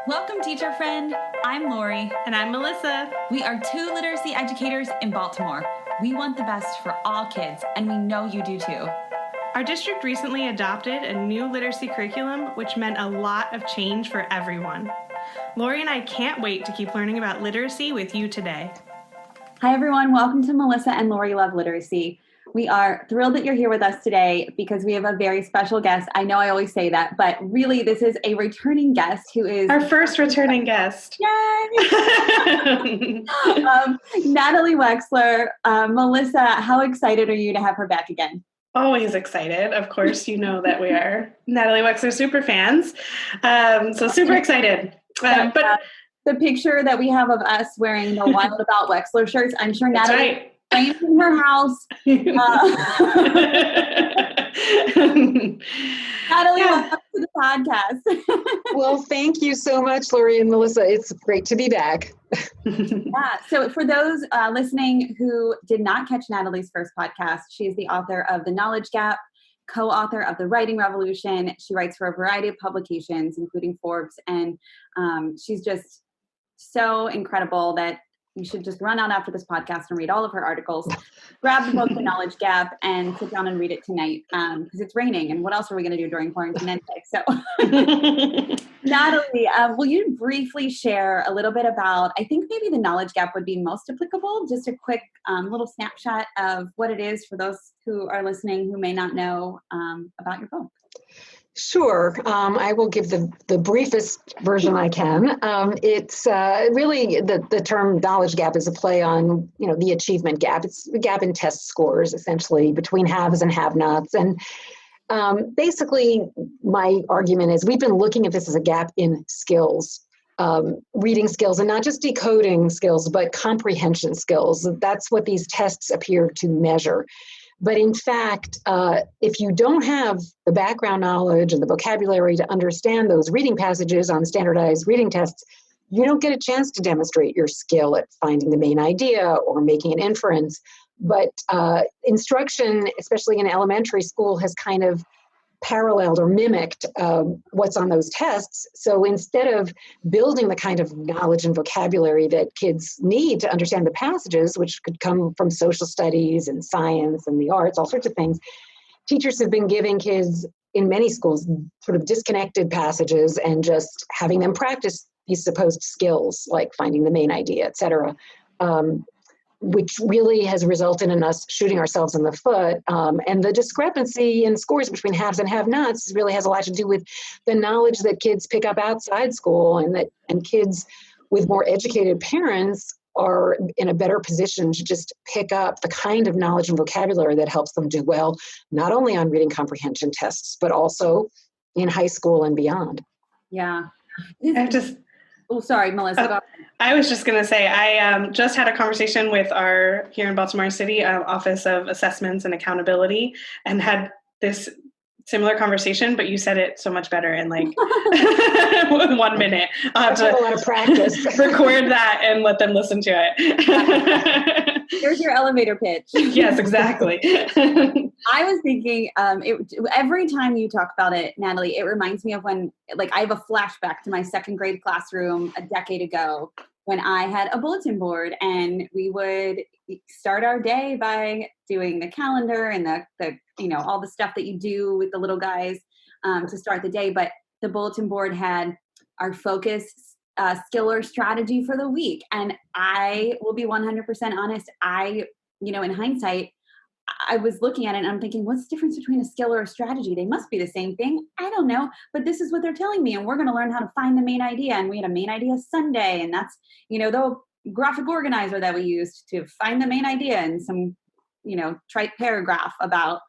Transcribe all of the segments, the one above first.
Welcome, teacher friend. I'm Lori. And I'm Melissa. We are two literacy educators in Baltimore. We want the best for all kids, and we know you do too. Our district recently adopted a new literacy curriculum, which meant a lot of change for everyone. Lori and I can't wait to keep learning about literacy with you today. Hi, everyone. Welcome to Melissa and Lori Love Literacy. We are thrilled that you're here with us today because we have a very special guest. I know I always say that, but really this is a returning guest who is... Our first returning guest. Yay! Natalie Wexler. Melissa, how excited are you to have her back again? Always excited. Of course, you know that we are Natalie Wexler super fans. So super excited. But the picture that we have of us wearing the Wild About Wexler shirts, I'm sure Natalie... Right. Framed in her house. Natalie, welcome to the podcast. Well, thank you so much, Lori and Melissa. It's great to be back. Yeah. So for those listening who did not catch Natalie's first podcast, she is the author of The Knowledge Gap, co-author of The Writing Revolution. She writes for a variety of publications, including Forbes, and she's just so incredible that you should just run out after this podcast and read all of her articles. Grab the book, The Knowledge Gap, and sit down and read it tonight because it's raining. And what else are we going to do during quarantine anyway? So, Natalie, will you briefly share a little bit about, I think maybe The Knowledge Gap would be most applicable, just a quick little snapshot of what it is for those who are listening who may not know about your book. Sure. I will give the briefest version I can. It's really the term knowledge gap is a play on, the achievement gap. It's a gap in test scores, essentially, between haves and have-nots. And basically, my argument is we've been looking at this as a gap in skills, reading skills, and not just decoding skills, but comprehension skills. That's what these tests appear to measure. But in fact, if you don't have the background knowledge and the vocabulary to understand those reading passages on standardized reading tests, you don't get a chance to demonstrate your skill at finding the main idea or making an inference. But instruction, especially in elementary school, has kind of paralleled or mimicked what's on those tests. So instead of building the kind of knowledge and vocabulary that kids need to understand the passages, which could come from social studies and science and the arts, all sorts of things, teachers have been giving kids in many schools sort of disconnected passages and just having them practice these supposed skills like finding the main idea, et cetera. Which really has resulted in us shooting ourselves in the foot. And the discrepancy in scores between haves and have-nots really has a lot to do with the knowledge that kids pick up outside school, and kids with more educated parents are in a better position to just pick up the kind of knowledge and vocabulary that helps them do well, not only on reading comprehension tests, but also in high school and beyond. Yeah. Oh, sorry, Melissa. I was just going to say, I just had a conversation with our, here in Baltimore City, Office of Assessments and Accountability, and had this similar conversation, but you said it so much better in like 1 minute. I'll have to a lot of practice. Record that and let them listen to it. Here's your elevator pitch. Yes, exactly. I was thinking, every time you talk about it, Natalie, it reminds me of when, I have a flashback to my second grade classroom a decade ago when I had a bulletin board, and we would start our day by doing the calendar and the all the stuff that you do with the little guys to start the day. But the bulletin board had our focus, skill or strategy for the week. And I will be 100% honest. In hindsight, I was looking at it and I'm thinking, what's the difference between a skill or a strategy? They must be the same thing. I don't know, but this is what they're telling me. And we're going to learn how to find the main idea. And we had a main idea Sunday. And that's, the graphic organizer that we used to find the main idea and some, trite paragraph about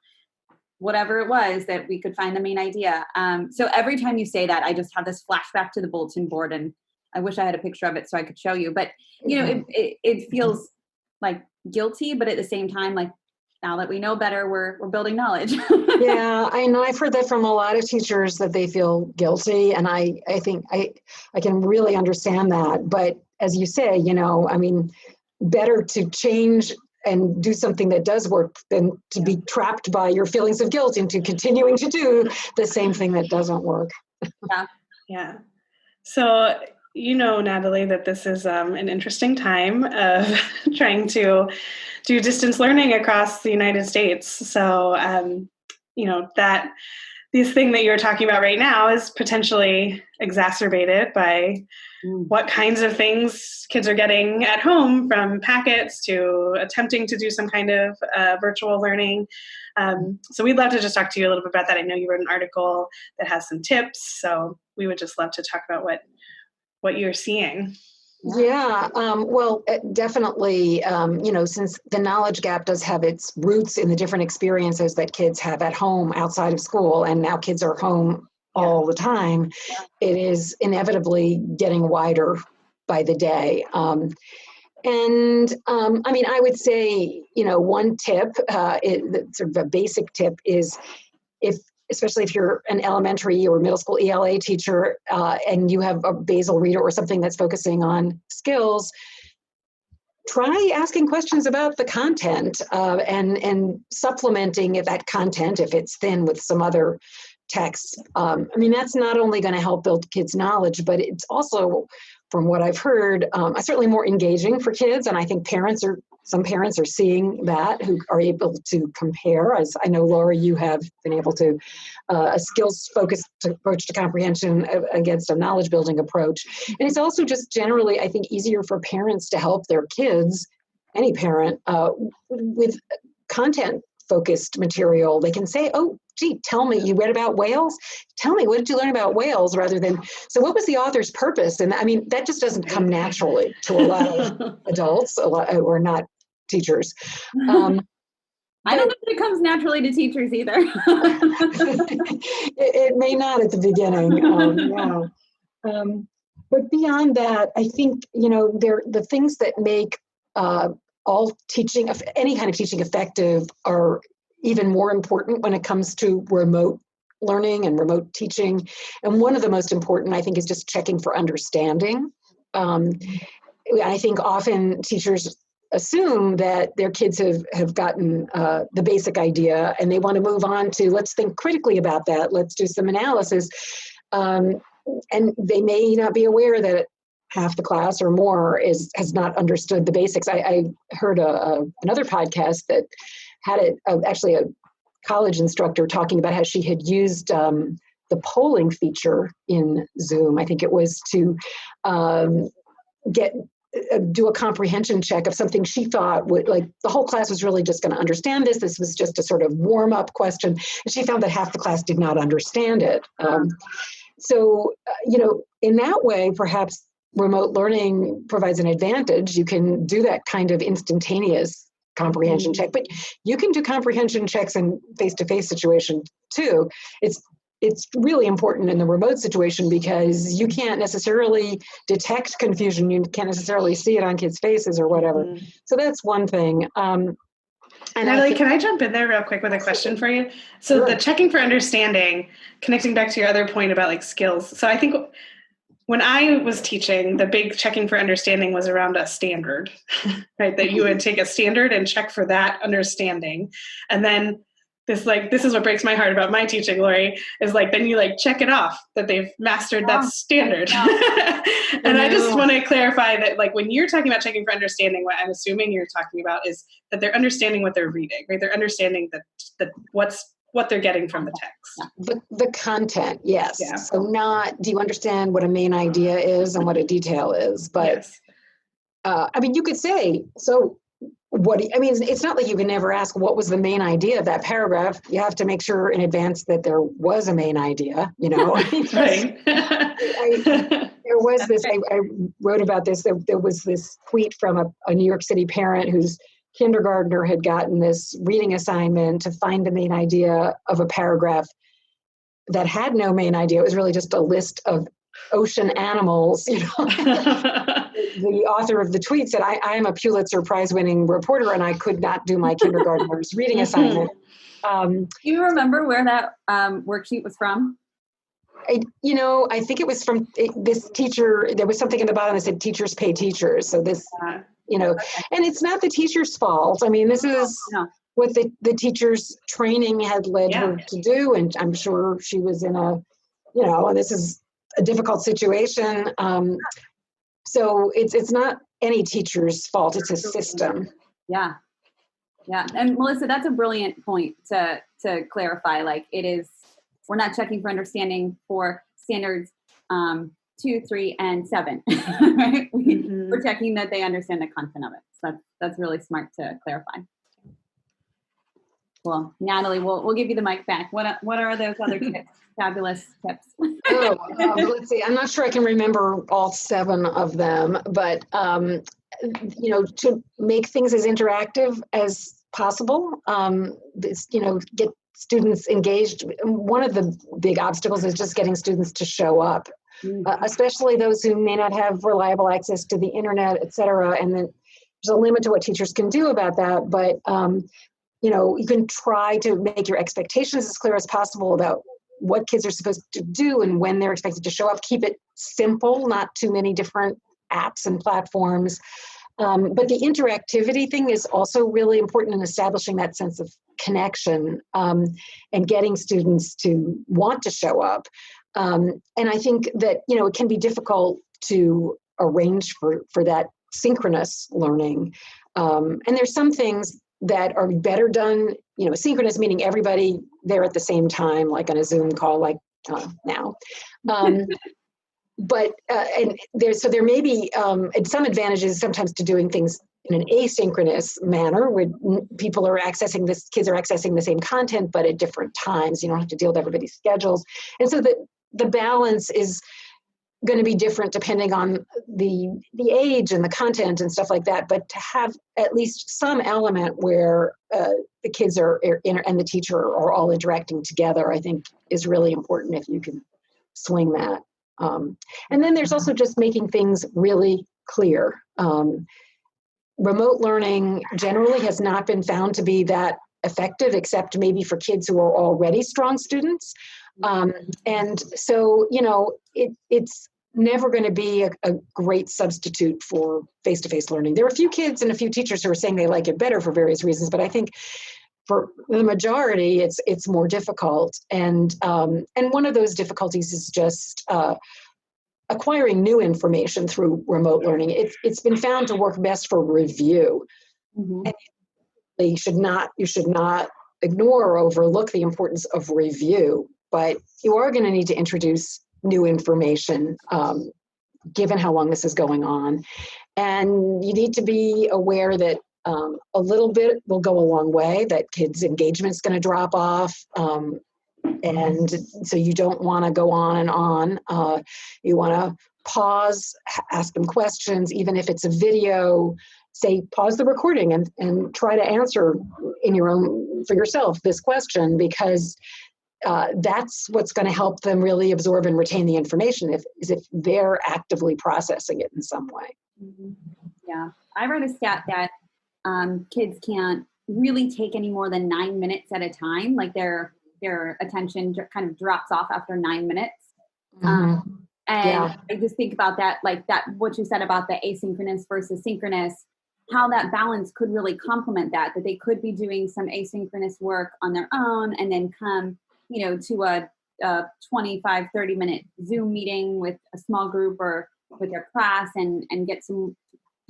whatever it was that we could find the main idea. So every time you say that, I just have this flashback to the bulletin board, and I wish I had a picture of it so I could show you. But, it feels like guilty, but at the same time, like, now that we know better, we're building knowledge. Yeah, I know. I've heard that from a lot of teachers that they feel guilty. And I think I can really understand that. But as you say, better to change and do something that does work than to be trapped by your feelings of guilt into continuing to do the same thing that doesn't work. Yeah. Yeah. So, Natalie, that this is an interesting time of trying to do distance learning across the United States. So, that this thing that you're talking about right now is potentially exacerbated by what kinds of things kids are getting at home, from packets to attempting to do some kind of virtual learning. So we'd love to just talk to you a little bit about that. I know you wrote an article that has some tips, so we would just love to talk about what you're seeing. Yeah, well, definitely, since the knowledge gap does have its roots in the different experiences that kids have at home outside of school, and now kids are home all the time, it is inevitably getting wider by the day. I would say, one tip, sort of a basic tip is especially if you're an elementary or middle school ELA teacher and you have a basal reader or something that's focusing on skills, try asking questions about the content and supplementing that content if it's thin with some other texts. That's not only going to help build kids' knowledge, but it's also, from what I've heard, certainly more engaging for kids. And I think some parents are seeing that, who are able to compare. As I know, Laura, you have been able to, a skills-focused approach to comprehension against a knowledge-building approach. And it's also just generally, I think, easier for parents to help their kids, any parent, with content-focused material. They can say, oh, gee, tell me, you read about whales? Tell me, what did you learn about whales? Rather than, so what was the author's purpose? And that just doesn't come naturally to a lot of adults, or not teachers. I don't know if it comes naturally to teachers either. It may not at the beginning. But beyond that, I think, the things that make all teaching, any kind of teaching, effective are even more important when it comes to remote learning and remote teaching. And one of the most important, I think, is just checking for understanding. I think often teachers assume that their kids have gotten the basic idea and they want to move on to, let's think critically about that, let's do some analysis. And they may not be aware that half the class or more has not understood the basics. I heard another podcast that had actually a college instructor talking about how she had used the polling feature in Zoom. I think it was to do a comprehension check of something she thought would, like, the whole class was really just going to understand this. This was just a sort of warm-up question. And she found that half the class did not understand it. In that way, perhaps remote learning provides an advantage. You can do that kind of instantaneous comprehension check, but you can do comprehension checks in face-to-face situation too. It's really important in the remote situation because you can't necessarily detect confusion. You can't necessarily see it on kids' faces or whatever. So that's one thing. Natalie, can I jump in there real quick with a question for you? So Sure. The checking for understanding, connecting back to your other point about like skills. So I think when I was teaching, the big checking for understanding was around a standard, right? That you would take a standard and check for that understanding. And then this is what breaks my heart about my teaching, Lori, is like, then you like check it off that they've mastered that standard. And I just want to clarify that, like, when you're talking about checking for understanding, what I'm assuming you're talking about is that they're understanding what they're reading, right? They're understanding that what they're getting from the text. The content, yes. Yeah. So not, do you understand what a main idea is and what a detail is? But yes. You could say, so it's not like you can never ask what was the main idea of that paragraph. You have to make sure in advance that there was a main idea, Right. There was this, I wrote about this, there was this tweet from a New York City parent whose kindergartner had gotten this reading assignment to find the main idea of a paragraph that had no main idea. It was really just a list of ocean animals, The author of the tweet said, I am a Pulitzer Prize-winning reporter and I could not do my kindergartner's reading assignment. Do you remember where that worksheet was from? I think it was from this teacher. There was something in the bottom that said teachers pay teachers. So this, and it's not the teacher's fault. This is what the teacher's training had led her to do. And I'm sure she was in and this is a difficult situation. So it's not any teacher's fault. It's a system. Yeah. Yeah. And Melissa, that's a brilliant point to clarify. Like we're not checking for understanding for standards 2, 3, and 7, right? We're checking that they understand the content of it. So that's really smart to clarify. Well, Natalie, we'll give you the mic back. What are those other tips? Fabulous tips. Let's see. I'm not sure I can remember all 7 of them, but to make things as interactive as possible, get students engaged. One of the big obstacles is just getting students to show up, especially those who may not have reliable access to the internet, et cetera. And then there's a limit to what teachers can do about that, but you can try to make your expectations as clear as possible about what kids are supposed to do and when they're expected to show up. Keep it simple, not too many different apps and platforms. But the interactivity thing is also really important in establishing that sense of connection and getting students to want to show up. And I think that, it can be difficult to arrange for that synchronous learning. And there's some things that are better done, synchronous, meaning everybody there at the same time, like on a Zoom call, like now. But there may be some advantages sometimes to doing things in an asynchronous manner where kids are accessing the same content, but at different times. You don't have to deal with everybody's schedules. And so the balance is going to be different depending on the age and the content and stuff like that, but to have at least some element where the kids and the teacher are all interacting together, I think is really important if you can swing that. And then there's also just making things really clear. Remote learning generally has not been found to be that effective, except maybe for kids who are already strong students. And so, it's never going to be a great substitute for face-to-face learning. There are a few kids and a few teachers who are saying they like it better for various reasons, but I think for the majority, it's more difficult. And one of those difficulties is just acquiring new information through remote learning. It's been found to work best for review. And you should not ignore or overlook the importance of review, but you are going to need to introduce new information given how long this is going on. And you need to be aware that a little bit will go a long way, that kids' engagement is going to drop off. And so you don't want to go on and on. You want to pause, ask them questions, even if it's a video. Say, pause the recording and try to answer for yourself this question, because that's what's going to help them really absorb and retain the information if they're actively processing it in some way. Yeah, I read a stat that kids can't really take any more than 9 minutes at a time. Like their attention kind of drops off after 9 minutes. I just think about that, like that, what you said about the asynchronous versus synchronous, how that balance could really complement that they could be doing some asynchronous work on their own and then come, to a 25, 30-minute Zoom meeting with a small group or with their class and get some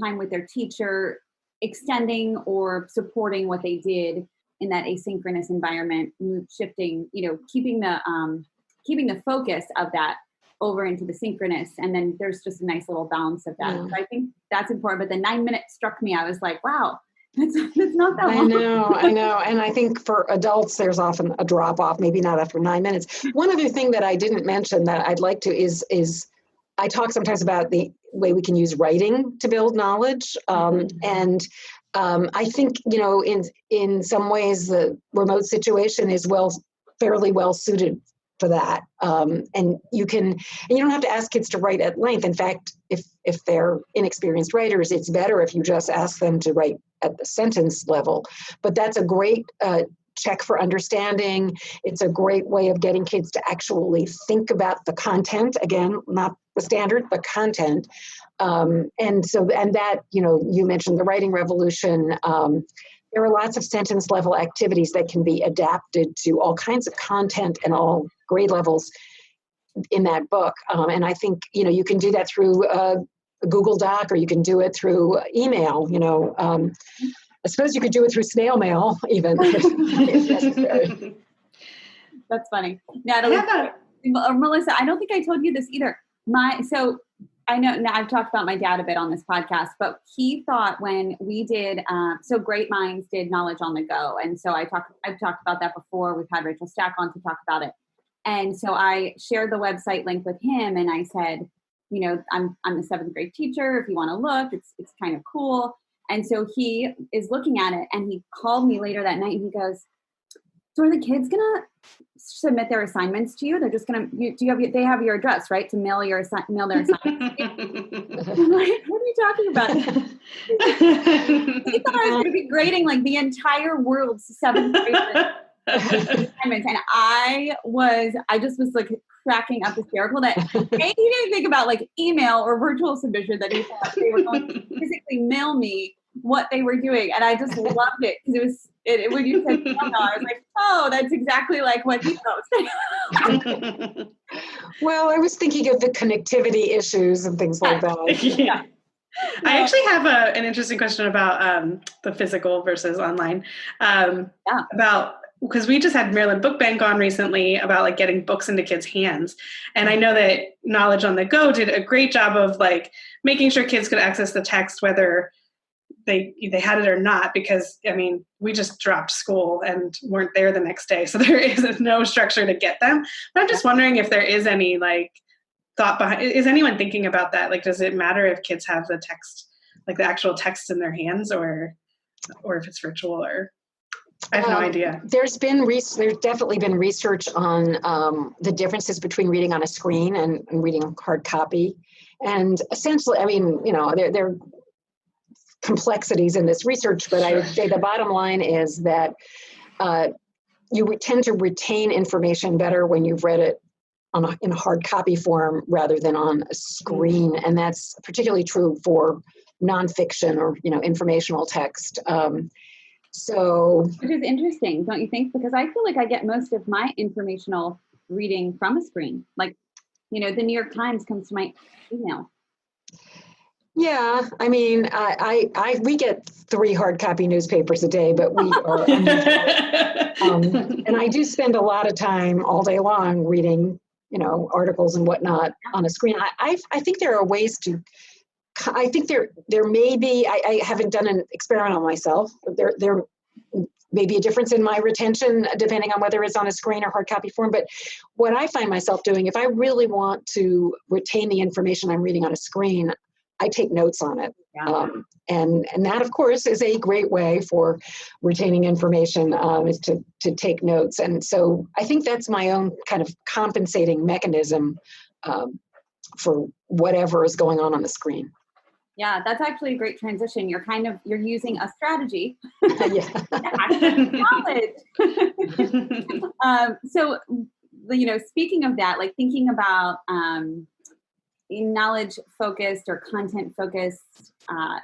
time with their teacher, extending or supporting what they did in that asynchronous environment, shifting, keeping the focus of that over into the synchronous. And then there's just a nice little balance of that. So I think that's important. But the 9 minutes struck me. I was like, wow, that's not that long. I know. And I think for adults, there's often a drop off, maybe not after 9 minutes. One other thing that I didn't mention that I'd like to is I talk sometimes about the way we can use writing to build knowledge. And I think, in some ways, the remote situation is fairly well suited for that. And you don't have to ask kids to write at length. In fact, if they're inexperienced writers, it's better if you just ask them to write at the sentence level. But that's a great check for understanding. It's a great way of getting kids to actually think about the content. Again, not the standard, but content. And that, you mentioned the writing revolution. There are lots of sentence level activities that can be adapted to all kinds of content and all grade levels. in that book. And I think, you can do that through a Google Doc, or you can do it through email, I suppose you could do it through snail mail even if necessary. That's funny. Natalie, Melissa, I don't think I told you this either. So I know now I've talked about my dad a bit on this podcast, but he thought when we did, so Great Minds did Knowledge on the Go. And so I've talked about that before. We've had Rachel Stack on to talk about it. And so I shared the website link with him and I said, I'm the 7th grade teacher. If you want to look, it's kind of cool. And so he is looking at it and he called me later that night and he goes, so are the kids going to submit their assignments to you? They're just going to, they have your address, right? To mail their assignments. I'm like, what are you talking about? He thought I was going to be grading like the entire world's 7th graders assignments. And I just was like cracking up hysterical that he didn't think about like email or virtual submission, that he thought they were going to physically mail me what they were doing. And I just loved it because when you said email, I was like, oh, that's exactly like what he thought. Well, I was thinking of the connectivity issues and things like that. Yeah. I actually have an interesting question about the physical versus online. Because we just had Maryland Book Bank on recently about like getting books into kids' hands. And I know that Knowledge on the Go did a great job of like making sure kids could access the text whether they had it or not, because we just dropped school and weren't there the next day. So there is no structure to get them. But I'm just wondering if there is any like thought behind, is anyone thinking about that? Like, does it matter if kids have the text, like the actual text in their hands, or if it's virtual, or I have no idea. There's definitely been research on the differences between reading on a screen and reading hard copy. And essentially, there are complexities in this research, but I would say the bottom line is that you tend to retain information better when you've read it in a hard copy form rather than on a screen. And that's particularly true for nonfiction or, informational text. Which is interesting, don't you think? Because I feel like I get most of my informational reading from a screen. Like, the New York Times comes to my email. Yeah, we get 3 hard copy newspapers a day, but we are, and I do spend a lot of time all day long reading, articles and whatnot on a screen. I think there are ways to. I think there may be, I haven't done an experiment on myself, but there may be a difference in my retention depending on whether it's on a screen or hard copy form. But what I find myself doing, if I really want to retain the information I'm reading on a screen, I take notes on it. Yeah. And that, of course, is a great way for retaining information, is to take notes. And so I think that's my own kind of compensating mechanism for whatever is going on the screen. Yeah, that's actually a great transition. You're using a strategy. So, speaking of that, like thinking about knowledge focused or content focused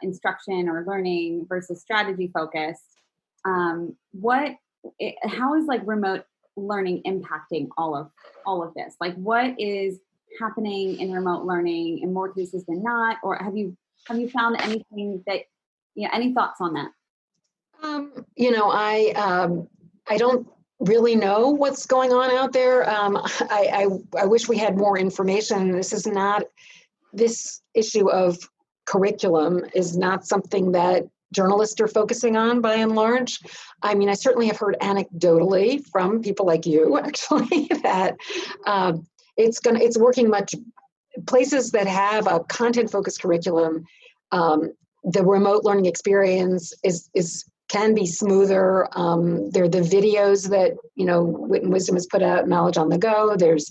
instruction or learning versus strategy focused, how is like remote learning impacting all of this? Like, what is happening in remote learning in more cases than not? Or have you found anything that, any thoughts on that? I don't really know what's going on out there. I wish we had more information. This issue of curriculum is not something that journalists are focusing on by and large. I certainly have heard anecdotally from people like you, actually, that it's working much. Places that have a content-focused curriculum, the remote learning experience can be smoother. There are the videos that Wit and Wisdom has put out, Knowledge on the Go. There's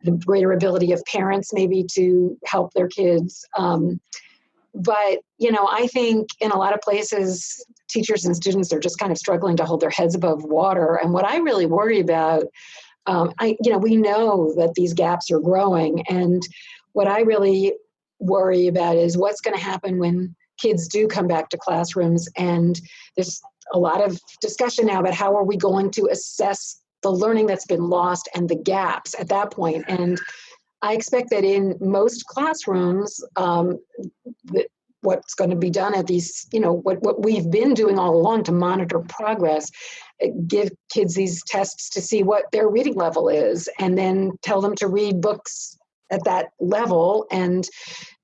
the greater ability of parents maybe to help their kids. But I think in a lot of places, teachers and students are just kind of struggling to hold their heads above water. And what I really worry about, we know that these gaps are growing, and what I really worry about is what's going to happen when kids do come back to classrooms. And there's a lot of discussion now about how are we going to assess the learning that's been lost and the gaps at that point. And I expect that in most classrooms, what's going to be done at these, what we've been doing all along to monitor progress, give kids these tests to see what their reading level is, and then tell them to read books at that level. And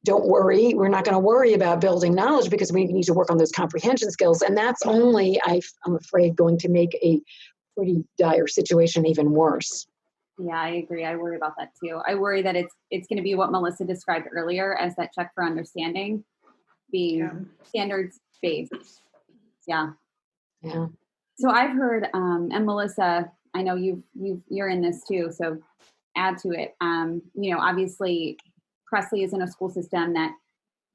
don't worry, we're not going to worry about building knowledge because we need to work on those comprehension skills. And that's only, I'm afraid, going to make a pretty dire situation even worse. Yeah, I agree. I worry about that too. I worry that it's going to be what Melissa described earlier as that check for understanding, being standards based. Yeah. Yeah. So I've heard, and Melissa, I know you're in this too, so add to it. Obviously Presley is in a school system that,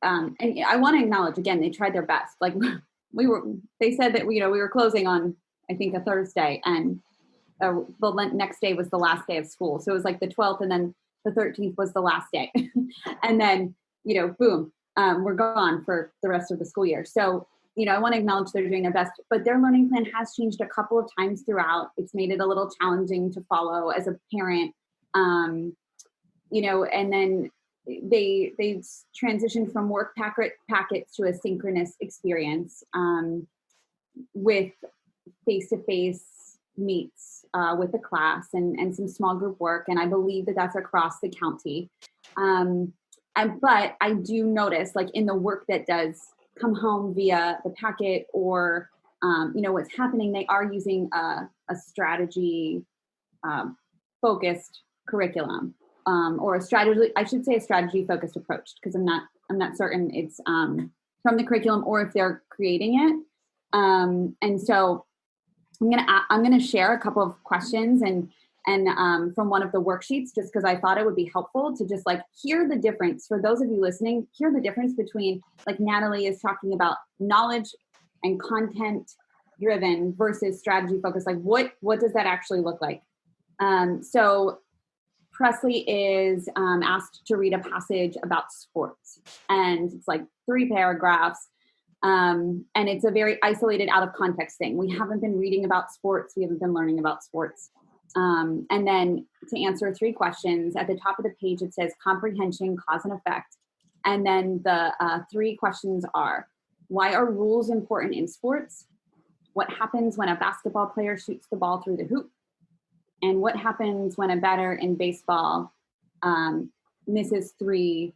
and I want to acknowledge again, they tried their best. Like they said that, we were closing on, I think, a Thursday, and the next day was the last day of school. So it was like the 12th, and then the 13th was the last day. And then, boom, we're gone for the rest of the school year. So, I want to acknowledge they're doing their best, but their learning plan has changed a couple of times throughout. It's made it a little challenging to follow as a parent, and then they transitioned from work packets to a synchronous experience with face-to-face meets with the class and some small group work. And I believe that that's across the county. But I do notice, like, in the work that does come home via the packet or, what's happening, they are using a strategy focused curriculum or a strategy focused approach, because I'm not certain it's from the curriculum or if they're creating it. And so I'm gonna share a couple of questions and from one of the worksheets, just because I thought it would be helpful to just like hear the difference for those of you listening. Hear the difference between, like Natalie is talking about, knowledge and content driven versus strategy focused. Like what does that actually look like? So Presley is asked to read a passage about sports, and it's like 3 paragraphs. And it's a very isolated, out of context thing. We haven't been reading about sports. We haven't been learning about sports. And then to answer 3 questions, at the top of the page, it says comprehension, cause and effect. And then the 3 questions are: why are rules important in sports? What happens when a basketball player shoots the ball through the hoop? And what happens when a batter in baseball misses three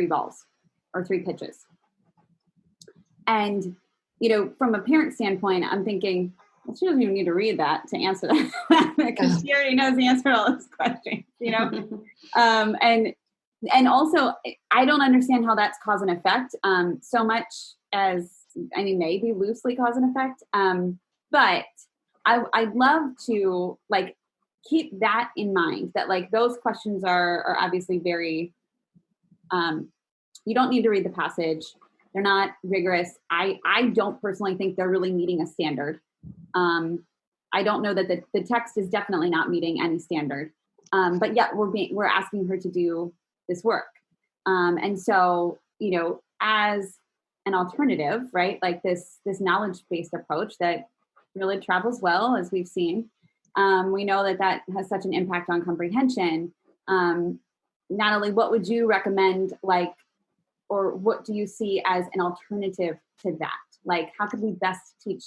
balls or 3 pitches? And, from a parent standpoint, I'm thinking, well, she doesn't even need to read that to answer that because she already knows the answer to all those questions, and also, I don't understand how that's cause and effect so much as, maybe loosely cause and effect. But I'd love to keep that in mind, that those questions are obviously very, you don't need to read the passage. They're not rigorous. I don't personally think they're really meeting a standard. I don't know that the text is definitely not meeting any standard. But yet we're asking her to do this work. And so, as an alternative, right, like this knowledge-based approach that really travels well, as we've seen, we know that has such an impact on comprehension. Natalie, what would you recommend, or what do you see as an alternative to that? How could we best teach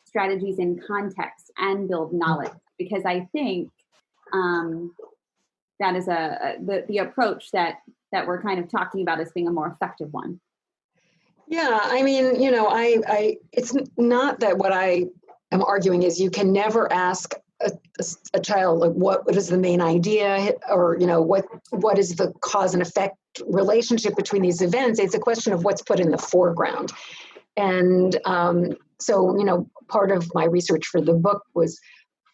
strategies in context and build knowledge? Because I think that is the approach that we're kind of talking about as being a more effective one. Yeah, it's not that what I am arguing is you can never ask a child what is the main idea, or what is the cause and effect relationship between these events. It's a question of what's put in the foreground. And so part of my research for the book was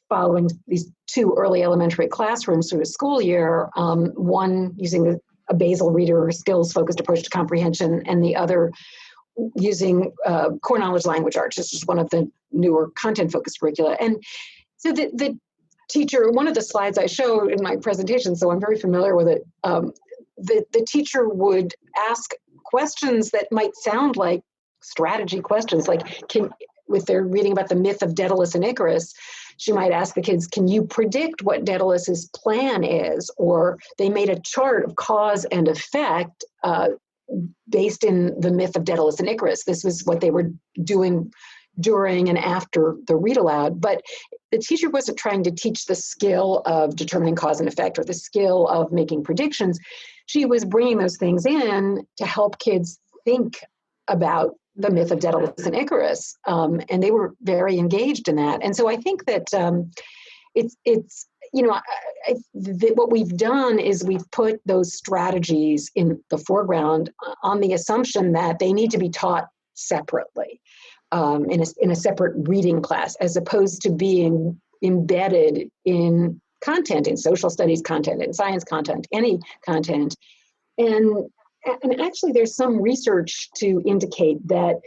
following these 2 early elementary classrooms through a school year, one using a basal reader skills focused approach to comprehension, and the other using core knowledge language arts. This is one of the newer content focused curricula. And so the teacher, one of the slides I showed in my presentation, so I'm very familiar with it, the teacher would ask questions that might sound like strategy questions, if they're reading about the myth of Daedalus and Icarus, she might ask the kids, can you predict what Daedalus's plan is? Or they made a chart of cause and effect based in the myth of Daedalus and Icarus. This was what they were doing during and after the read aloud. But the teacher wasn't trying to teach the skill of determining cause and effect or the skill of making predictions. She was bringing those things in to help kids think about the myth of Daedalus and Icarus. And they were very engaged in that. And so I think that it's what we've done is we've put those strategies in the foreground on the assumption that they need to be taught separately. In a separate reading class, as opposed to being embedded in content, in social studies content, in science content, any content. And actually there's some research to indicate that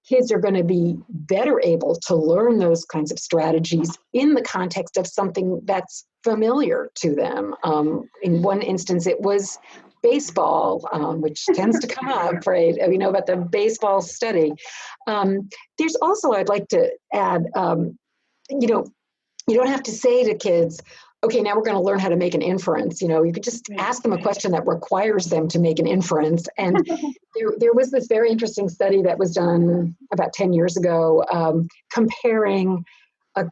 kids are going to be better able to learn those kinds of strategies in the context of something that's familiar to them. In one instance, it was baseball, which tends to come up, right? We know about the baseball study. There's also, I'd like to add, you don't have to say to kids, okay, now we're going to learn how to make an inference. You could just ask them a question that requires them to make an inference. And there was this very interesting study that was done about 10 years ago, comparing a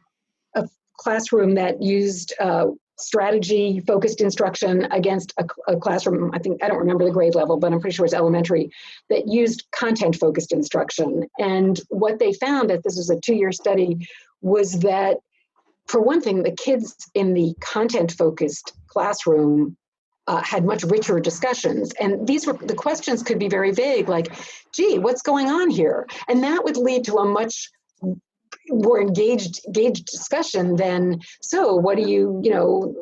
classroom that used strategy-focused instruction against a classroom, I don't remember the grade level, but I'm pretty sure it's elementary, that used content-focused instruction. And what they found, that this was a 2-year study, was that, for one thing, the kids in the content-focused classroom had much richer discussions. And the questions could be very vague, like, gee, what's going on here? And that would lead to a much more engaged discussion than, so what do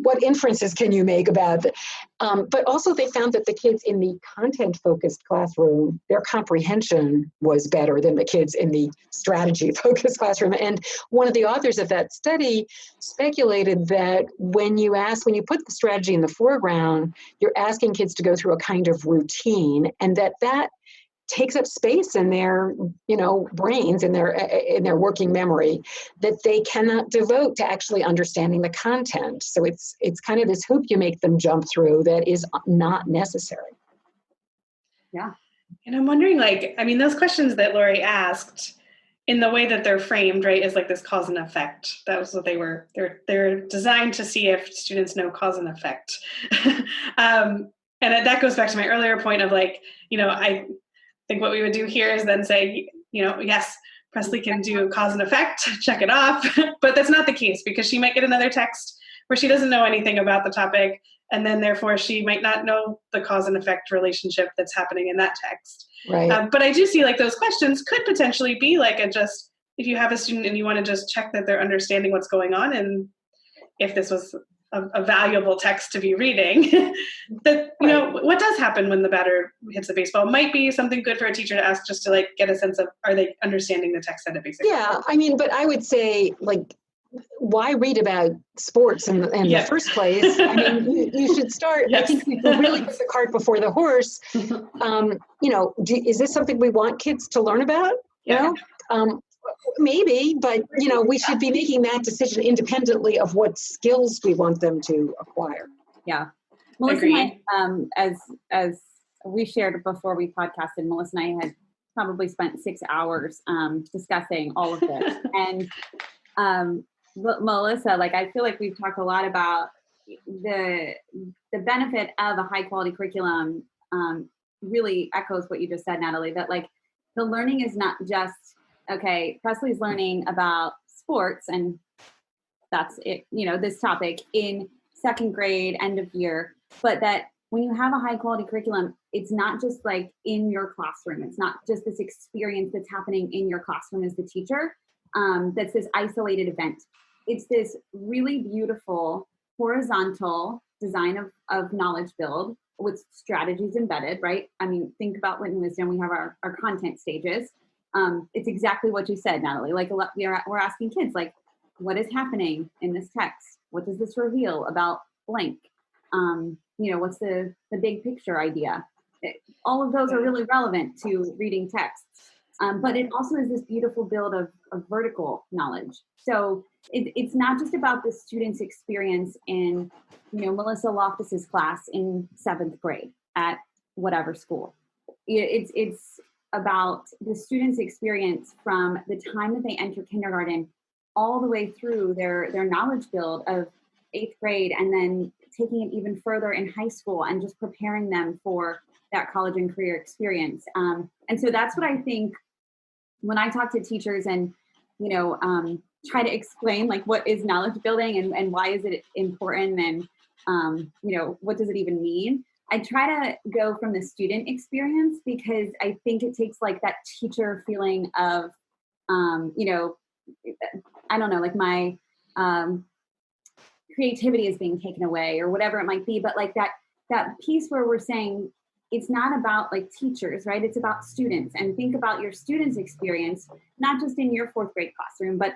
what inferences can you make about it? But also they found that the kids in the content-focused classroom, their comprehension was better than the kids in the strategy-focused classroom. And one of the authors of that study speculated that when you put the strategy in the foreground, you're asking kids to go through a kind of routine, and that takes up space in their, brains, in their working memory, that they cannot devote to actually understanding the content. So it's kind of this hoop you make them jump through that is not necessary. Yeah. And I'm wondering, those questions that Lori asked, in the way that they're framed, right, is like this cause and effect. That was what they're designed to see if students know cause and effect. And that goes back to my earlier point of I think what we would do here is then say, yes, Presley can do cause and effect, check it off, but that's not the case, because she might get another text where she doesn't know anything about the topic, and then therefore she might not know the cause and effect relationship that's happening in that text. Right. But I do see those questions could potentially be if you have a student and you want to just check that they're understanding what's going on, and if this was a valuable text to be reading, that, what does happen when the batter hits the baseball might be something good for a teacher to ask, just to get a sense of, are they understanding the text at a basic level? Yeah, but I would say, why read about sports in the first place? You should start, yes. I think we really put the cart before the horse. Is this something we want kids to learn about? Yeah. Maybe, but we should be making that decision independently of what skills we want them to acquire. Yeah, Melissa and I, as we shared before we podcasted, Melissa and I had probably spent 6 hours discussing all of this. And Melissa, I feel like we've talked a lot about the benefit of a high quality curriculum. Really echoes what you just said, Natalie. That the learning is not just, okay, Presley's learning about sports, and that's it, this topic in second grade, end of year, but that when you have a high quality curriculum, it's not just in your classroom. It's not just this experience that's happening in your classroom as the teacher. That's this isolated event. It's this really beautiful horizontal design of knowledge build with strategies embedded, right? Think about Wit and Wisdom. We have our content stages. It's exactly what you said, Natalie. We're asking kids, what is happening in this text? What does this reveal about blank? What's the big picture idea? All of those are really relevant to reading texts. But it also is this beautiful build of vertical knowledge. So it's not just about the student's experience in, Melissa Loftus's class in 7th grade at whatever school. It's about the student's experience from the time that they enter kindergarten all the way through their knowledge build of 8th grade, and then taking it even further in high school and just preparing them for that college and career experience. And so that's what I think when I talk to teachers and, try to explain like what is knowledge building and why is it important and, what does it even mean? I try to go from the student experience because I think it takes like that teacher feeling of, I don't know, like my creativity is being taken away or whatever it might be. But like that piece where we're saying it's not about like teachers, right? It's about students, and think about your students' experience, not just in your 4th grade classroom, but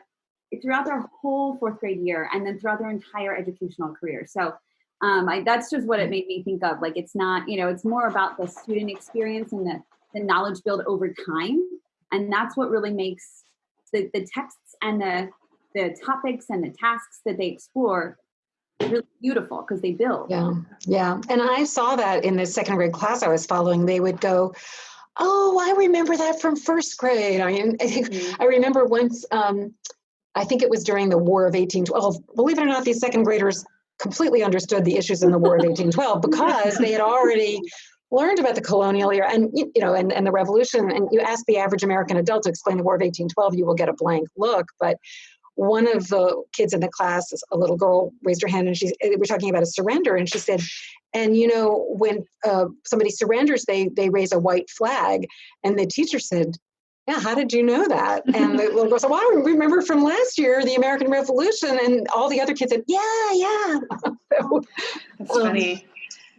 throughout their whole 4th grade year and then throughout their entire educational career. So that's just what it made me think of. Like, it's not, it's more about the student experience and the knowledge build over time. And that's what really makes the texts and the topics and the tasks that they explore really beautiful, because they build. Yeah. And I saw that in the 2nd grade class I was following. They would go, oh, I remember that from 1st grade. I mean, I remember once, I think it was during the War of 1812. Believe it or not, these 2nd graders completely understood the issues in the War of 1812 because they had already learned about the colonial era and the revolution. And you ask the average American adult to explain the War of 1812, you will get a blank look. But one of the kids in the class, a little girl, raised her hand, and we're talking about a surrender, and she said, and when somebody surrenders, they raise a white flag. And the teacher said, yeah, how did you know that? And the little girl said, well, I remember from last year, the American Revolution. And all the other kids said, yeah. That's funny.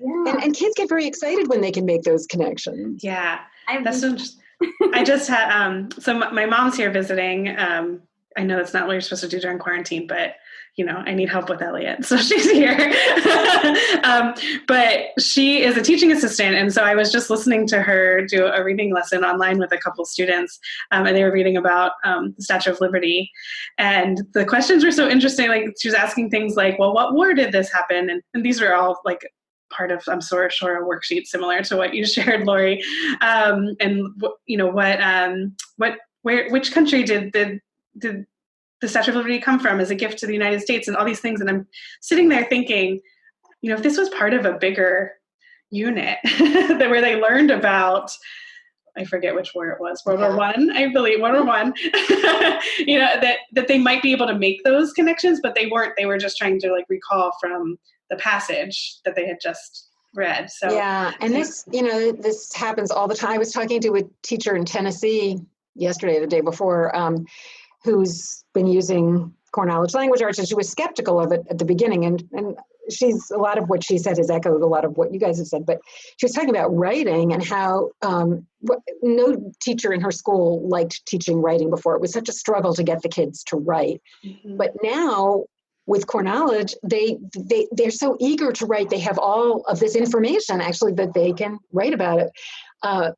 Yeah. And kids get very excited when they can make those connections. Yeah, that's interesting. I just had, so my mom's here visiting. I know it's not what you're supposed to do during quarantine, but I need help with Elliot. So she's here. But she is a teaching assistant. And so I was just listening to her do a reading lesson online with a couple students. And they were reading about the Statue of Liberty. And the questions were so interesting. Like, she was asking things like, well, what war did this happen? And these were all like part of, I'm sure, a worksheet similar to what you shared, Lori. Which country did the Statue of Liberty come from as a gift to the United States, and all these things. And I'm sitting there thinking, if this was part of a bigger unit where they learned about, I forget which war it was, World War One, I believe, World War One, that they might be able to make those connections, but they weren't. They were just trying to like recall from the passage that they had just read. So yeah, and this happens all the time. I was talking to a teacher in Tennessee yesterday, the day before, who's been using core knowledge language arts, and she was skeptical of it at the beginning. And a lot of what she said has echoed a lot of what you guys have said, but she was talking about writing and how no teacher in her school liked teaching writing before. It was such a struggle to get the kids to write. Mm-hmm. But now with core knowledge, they're so eager to write. They have all of this information actually that they can write about it. I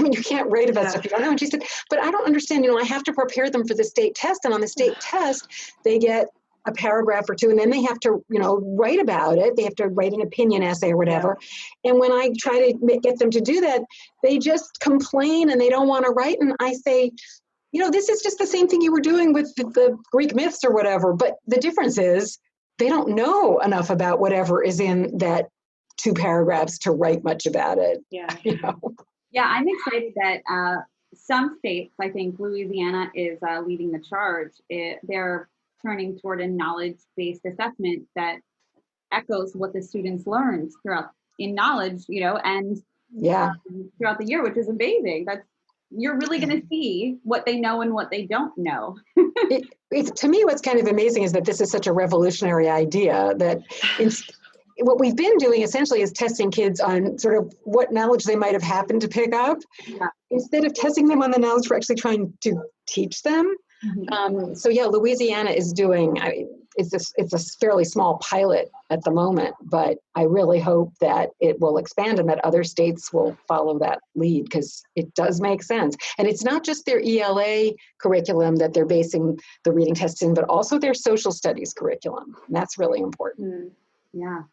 mean, you can't write about stuff you don't know. And she said, but I don't understand, I have to prepare them for the state test. And on the state test, they get a paragraph or two, and then they have to, write about it. They have to write an opinion essay or whatever. Yeah. And when I try to get them to do that, they just complain and they don't want to write. And I say, this is just the same thing you were doing with the Greek myths or whatever. But the difference is they don't know enough about whatever is in that 2 paragraphs to write much about it. Yeah. Yeah, I'm excited that some states, I think Louisiana is leading the charge. They're turning toward a knowledge-based assessment that echoes what the students learned in knowledge, and throughout the year, which is amazing. You're really going to see what they know and what they don't know. To me, what's kind of amazing is that this is such a revolutionary idea that what we've been doing essentially is testing kids on sort of what knowledge they might have happened to pick up, instead of testing them on the knowledge we're actually trying to teach them. Mm-hmm. Louisiana is doing, it's a fairly small pilot at the moment, but I really hope that it will expand and that other states will follow that lead, because it does make sense. And it's not just their ELA curriculum that they're basing the reading tests in, but also their social studies curriculum. And that's really important. Yeah.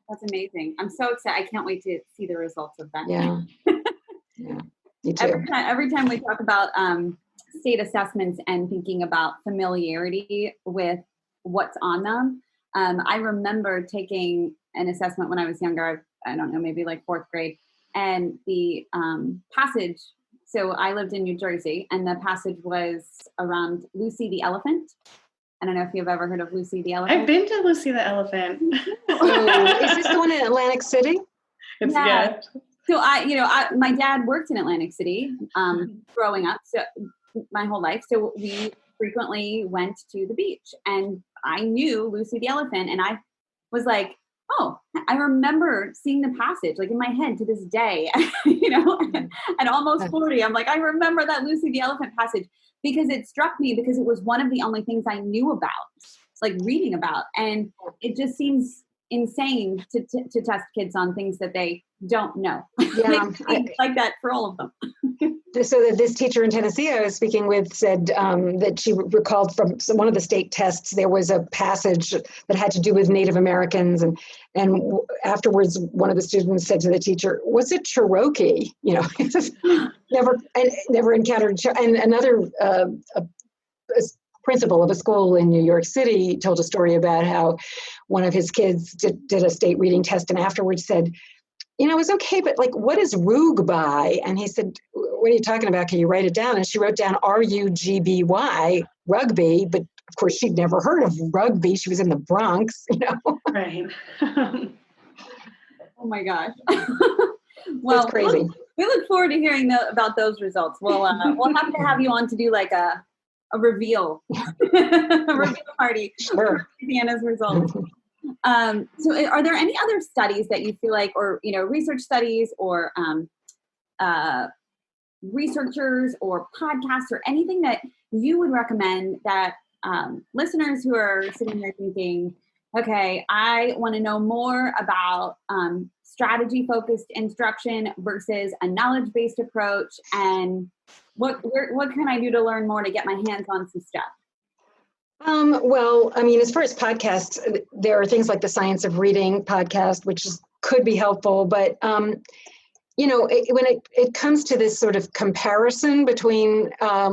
That's amazing. I'm so excited. I can't wait to see the results of that. Yeah. Yeah. Me too. Every time we talk about state assessments and thinking about familiarity with what's on them, I remember taking an assessment when I was younger. I don't know, maybe like fourth grade, and the passage. So I lived in New Jersey, and the passage was around Lucy the elephant. I don't know if you've ever heard of Lucy the elephant. I've been to Lucy the elephant. Oh, is this the one in Atlantic City? Yeah. So my dad worked in Atlantic City growing up, so my whole life. So we frequently went to the beach, and I knew Lucy the elephant, and I was like, oh, I remember seeing the passage like in my head to this day, at almost 40, I'm like, I remember that Lucy the elephant passage, because it struck me because it was one of the only things I knew about, like reading about. And it just seems insane to test kids on things that they don't know. Yeah, like that for all of them. So that this teacher in Tennessee I was speaking with said that she recalled from one of the state tests, there was a passage that had to do with Native Americans. And afterwards, one of the students said to the teacher, was it Cherokee? Never encountered. And another a principal of a school in New York City told a story about how one of his kids did a state reading test and afterwards said, it was okay, but like, what is rugby? And he said, what are you talking about? Can you write it down? And she wrote down RUGBY, rugby, but of course she'd never heard of rugby. She was in the Bronx, Right. Oh my gosh. Well, it's crazy. We look forward to hearing about those results. We'll have to have you on to do like a reveal, a reveal party. Sure. For Anna's results. So are there any other studies that you feel like, or, research studies or researchers or podcasts or anything that you would recommend that listeners who are sitting there thinking, okay, I want to know more about strategy-focused instruction versus a knowledge-based approach, and what can I do to learn more to get my hands on some stuff? Well, as far as podcasts, there are things like the Science of Reading podcast, which could be helpful. But, when it comes to this sort of comparison between a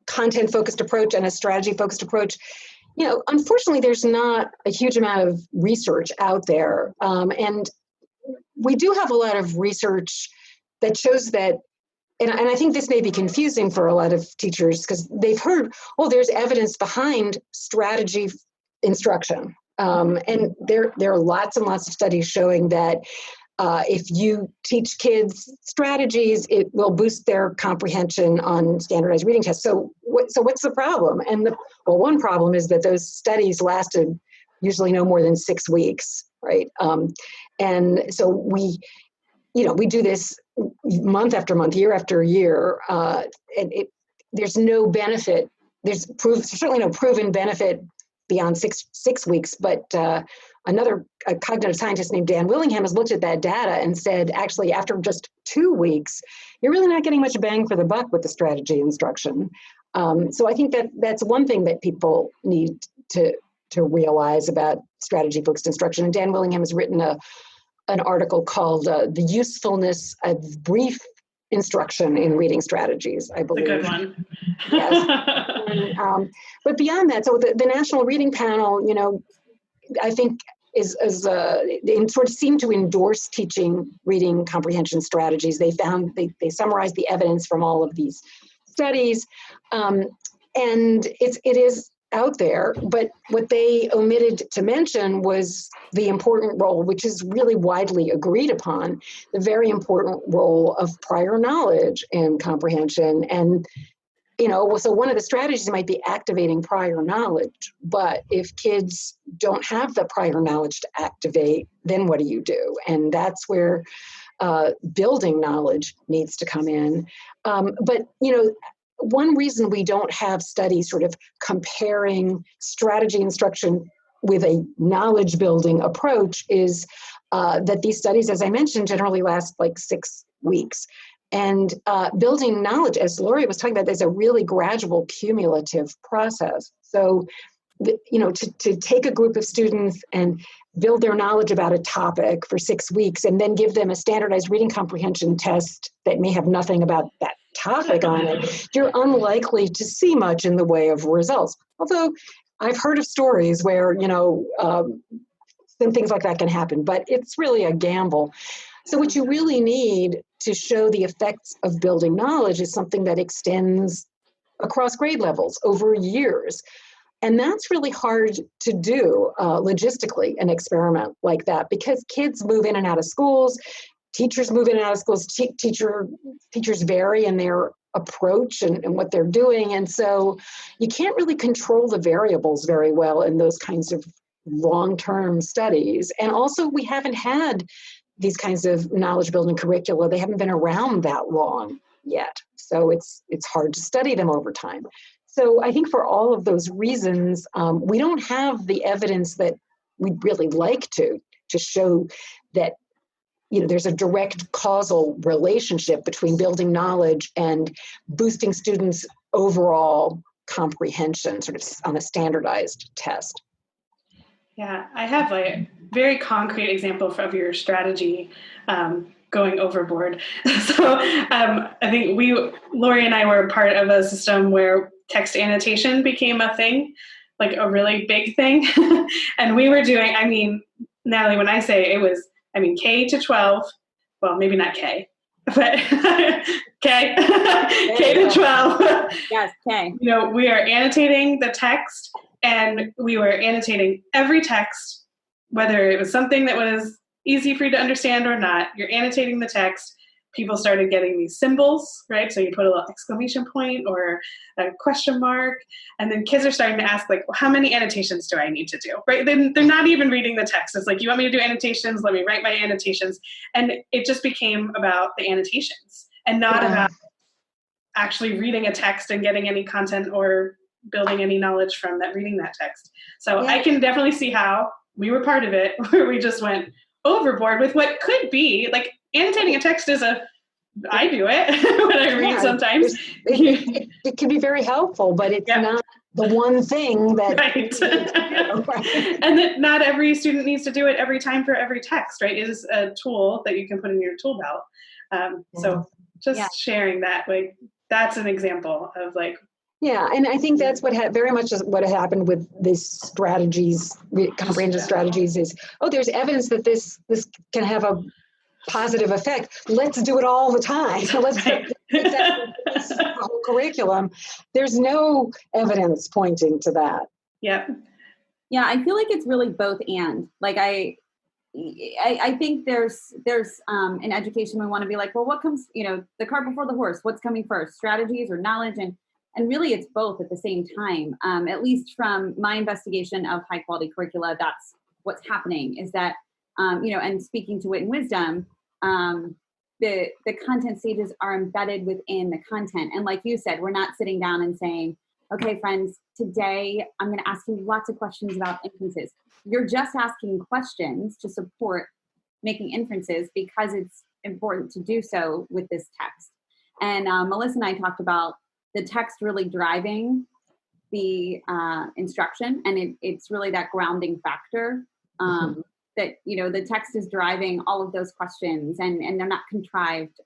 content-focused approach and a strategy-focused approach, unfortunately, there's not a huge amount of research out there. And we do have a lot of research that shows that, and I think this may be confusing for a lot of teachers because they've heard, there's evidence behind strategy instruction. And there are lots and lots of studies showing that if you teach kids strategies, it will boost their comprehension on standardized reading tests. So what's the problem? And one problem is that those studies lasted usually no more than 6 weeks, right? And so we do this month after month, year after year, and there's no benefit. There's certainly no proven benefit beyond six weeks. But a cognitive scientist named Dan Willingham has looked at that data and said, actually, after just 2 weeks, you're really not getting much bang for the buck with the strategy instruction. So I think that's one thing that people need to realize about strategy-focused instruction. And Dan Willingham has written an article called The Usefulness of Brief Instruction in Reading Strategies, I believe. A good one. Yes. But beyond that, so the National Reading Panel, I think they sort of seem to endorse teaching reading comprehension strategies. They summarized the evidence from all of these studies, and it is out there, but what they omitted to mention was the important role, which is really widely agreed upon, the very important role of prior knowledge in comprehension. And, so one of the strategies might be activating prior knowledge, but if kids don't have the prior knowledge to activate, then what do you do? And that's where building knowledge needs to come in. But, one reason we don't have studies sort of comparing strategy instruction with a knowledge building approach is that these studies, as I mentioned, generally last like 6 weeks. And building knowledge, as Lori was talking about, is a really gradual cumulative process. So, to take a group of students and build their knowledge about a topic for 6 weeks and then give them a standardized reading comprehension test that may have nothing about that topic on it, you're unlikely to see much in the way of results. Although I've heard of stories where, some things like that can happen, but it's really a gamble. So what you really need to show the effects of building knowledge is something that extends across grade levels over years. And that's really hard to do logistically, an experiment like that, because kids move in and out of schools, teachers move in and out of schools, teachers vary in their approach and what they're doing. And so you can't really control the variables very well in those kinds of long-term studies. And also we haven't had these kinds of knowledge building curricula. They haven't been around that long yet. So it's hard to study them over time. So I think for all of those reasons, we don't have the evidence that we'd really like to show that there's a direct causal relationship between building knowledge and boosting students' overall comprehension, sort of on a standardized test. Yeah, I have a very concrete example of your strategy going overboard. So I think Lori and I were part of a system where text annotation became a thing, like a really big thing. And we were doing, Natalie, when I say it was, K to 12, well, maybe not K, but K, K to 12. Yes, K. We are annotating the text, and we were annotating every text, whether it was something that was easy for you to understand or not. You're annotating the text. People started getting these symbols, right? So you put a little exclamation point or a question mark, and then kids are starting to ask, like, well, how many annotations do I need to do, right? Then they're not even reading the text. It's like, you want me to do annotations? Let me write my annotations. And it just became about the annotations and not about actually reading a text and getting any content or building any knowledge from that, reading that text. So I can definitely see how we were part of it, where we just went overboard with what could be like annotating a text I do it when I read sometimes. It can be very helpful, but it's not the one thing that right. And that not every student needs to do it every time for every text, right? It is a tool that you can put in your tool belt. So just sharing that, like, that's an example of like. Yeah, and I think that's very much what happened with these strategies, comprehension strategies, is, there's evidence that this can have a positive effect. Let's do it all the time. Let's this is the whole curriculum. There's no evidence pointing to that. Yeah. Yeah, I feel like it's really both and. Like I think there's in education we want to be like, well, what comes, the cart before the horse? What's coming first, strategies or knowledge? And really, it's both at the same time. At least from my investigation of high quality curricula, that's what's happening. Is that and speaking to Wit and Wisdom, the content stages are embedded within the content. And like you said, we're not sitting down and saying, okay, friends, today I'm going to ask you lots of questions about inferences. You're just asking questions to support making inferences because it's important to do so with this text. And Melissa and I talked about the text really driving the instruction, and it's really that grounding factor that the text is driving all of those questions, and they're not contrived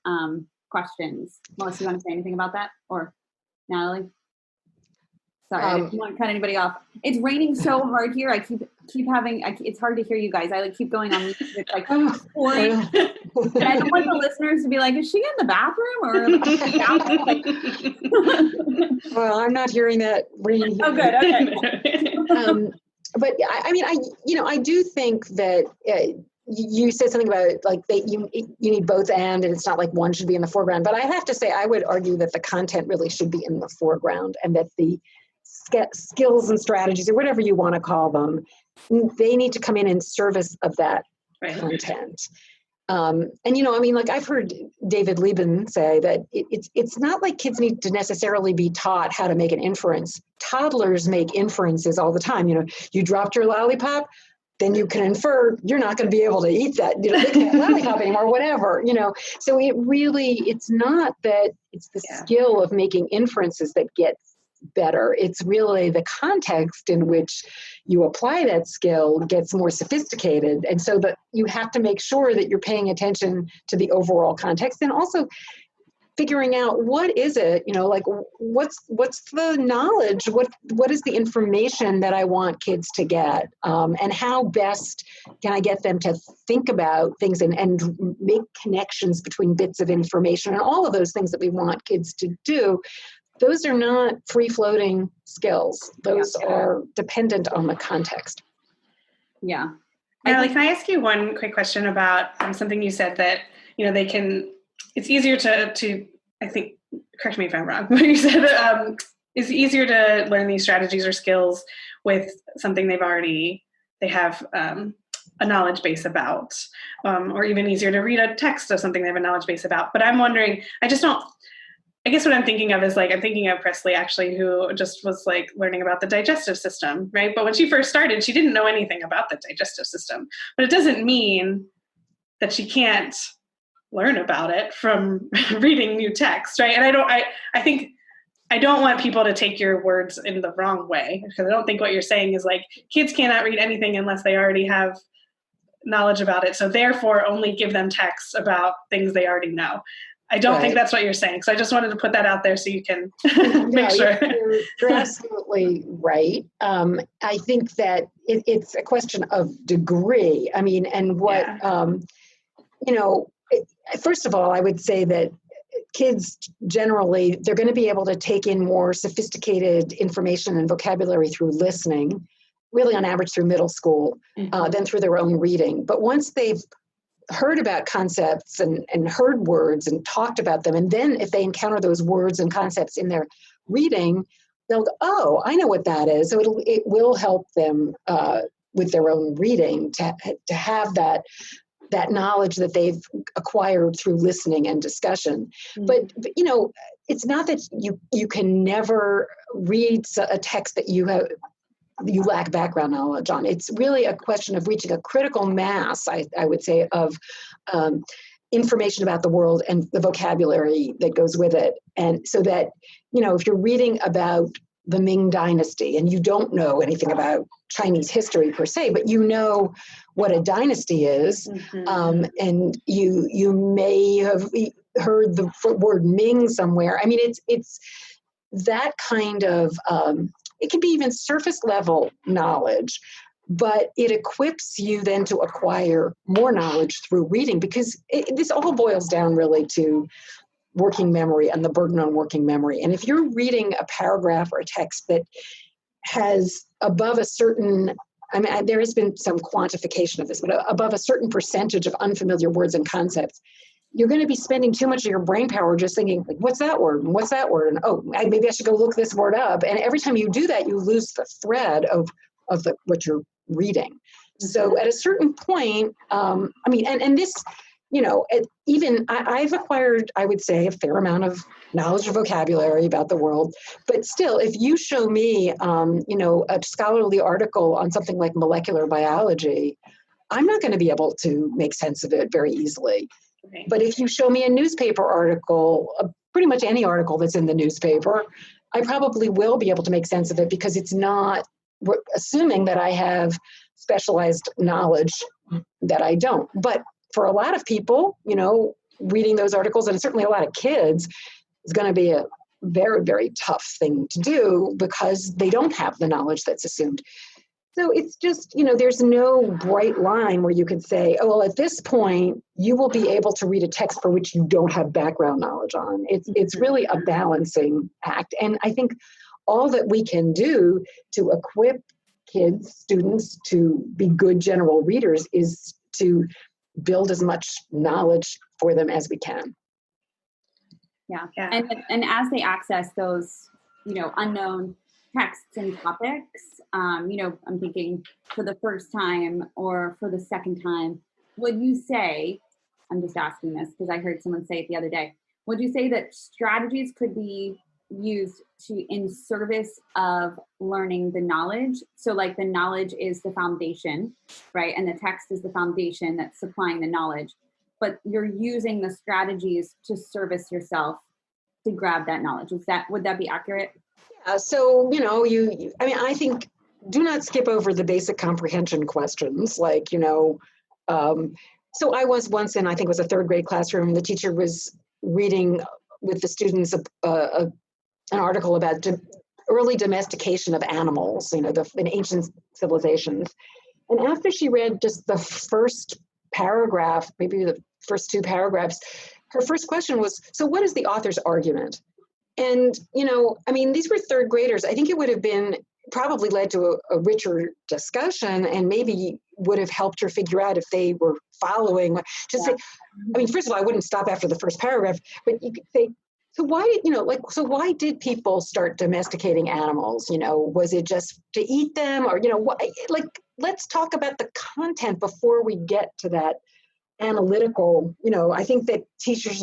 questions. Melissa, you want to say anything about that, or Natalie? Sorry, I didn't want to cut anybody off. It's raining so hard here. I keep having. It's hard to hear you guys. I keep going on. It's like pouring. And I don't want the listeners to be like, "Is she in the bathroom?" Or well, I'm not hearing that rain. Oh, good. Okay. But I do think that you said something about like that you need both and it's not like one should be in the foreground. But I have to say, I would argue that the content really should be in the foreground, and that the skills and strategies, or whatever you want to call them, they need to come in service of that content. And, I mean, like I've heard David Lieben say that it's not like kids need to necessarily be taught how to make an inference. Toddlers make inferences all the time. You dropped your lollipop, then you can infer you're not going to be able to eat that, they can't lollipop anymore, whatever, So it's not that it's the skill of making inferences that gets better. It's really the context in which you apply that skill gets more sophisticated. And so that you have to make sure that you're paying attention to the overall context and also figuring out what is it, like what's the knowledge, what is the information that I want kids to get, and how best can I get them to think about things and make connections between bits of information and all of those things that we want kids to do. Those are not free-floating skills. Those are dependent on the context. Yeah. Natalie, can I ask you one quick question about something you said that, it's easier to, I think, correct me if I'm wrong, but you said it's easier to learn these strategies or skills with something they have a knowledge base about, or even easier to read a text of something they have a knowledge base about. But I'm wondering, I guess what I'm thinking of is I'm thinking of Presley actually, who just was learning about the digestive system, right? But when she first started, she didn't know anything about the digestive system, but it doesn't mean that she can't learn about it from reading new text, right? And I think I don't want people to take your words in the wrong way, because I don't think what you're saying is kids cannot read anything unless they already have knowledge about it. So therefore only give them text about things they already know. I don't think that's what you're saying. So I just wanted to put that out there so you can make sure. You're absolutely right. I think that it's a question of degree. I mean, and what, first of all, I would say that kids generally, they're going to be able to take in more sophisticated information and vocabulary through listening, really on average through middle school, than through their own reading. But once they've heard about concepts and heard words and talked about them, and then if they encounter those words and concepts in their reading, they'll go, oh, I know what that is. So it will help them with their own reading to have that knowledge that they've acquired through listening and discussion. But it's not that you can never read a text that you lack background knowledge on. It's really a question of reaching a critical mass, I would say, of information about the world and the vocabulary that goes with it. And so that, if you're reading about the Ming Dynasty and you don't know anything about Chinese history per se, but you know what a dynasty is, and you may have heard the word Ming somewhere. I mean, it's that kind of, it can be even surface level knowledge, but it equips you then to acquire more knowledge through reading, because this all boils down really to working memory and the burden on working memory. And if you're reading a paragraph or a text that has above a certain, I mean, there has been some quantification of this, but above a certain percentage of unfamiliar words and concepts, you're going to be spending too much of your brain power just thinking, what's that word? And what's that word? And maybe I should go look this word up. And every time you do that, you lose the thread of what you're reading. So at a certain point, and this, I've acquired, I would say, a fair amount of knowledge or vocabulary about the world. But still, if you show me, a scholarly article on something like molecular biology, I'm not going to be able to make sense of it very easily. Okay. But if you show me a newspaper article, pretty much any article that's in the newspaper, I probably will be able to make sense of it, because it's not assuming that I have specialized knowledge that I don't. But for a lot of people, reading those articles, and certainly a lot of kids, is going to be a very, very tough thing to do because they don't have the knowledge that's assumed. So it's just, there's no bright line where you could say, oh, well, at this point, you will be able to read a text for which you don't have background knowledge on. It's really a balancing act. And I think all that we can do to equip kids, students, to be good general readers is to build as much knowledge for them as we can. Yeah. And as they access those, unknown texts and topics, I'm thinking for the first time or for the second time, would you say I'm just asking this because I heard someone say it the other day. Would you say that strategies could be used in service of learning the knowledge? So like the knowledge is the foundation, right? And the text is the foundation that's supplying the knowledge, but you're using the strategies to service yourself to grab that knowledge. Would that be accurate? So, I think do not skip over the basic comprehension questions. Like, so I was once in, I think it was a third grade classroom, the teacher was reading with the students an article about early domestication of animals, in ancient civilizations. And after she read just the first paragraph, maybe the first two paragraphs, her first question was, so what is the author's argument? And, these were third graders. I think it would have been probably led to a richer discussion and maybe would have helped her figure out if they were following. Say, first of all, I wouldn't stop after the first paragraph, but you could say, so why did people start domesticating animals? Was it just to eat them or, let's talk about the content before we get to that analytical. I think that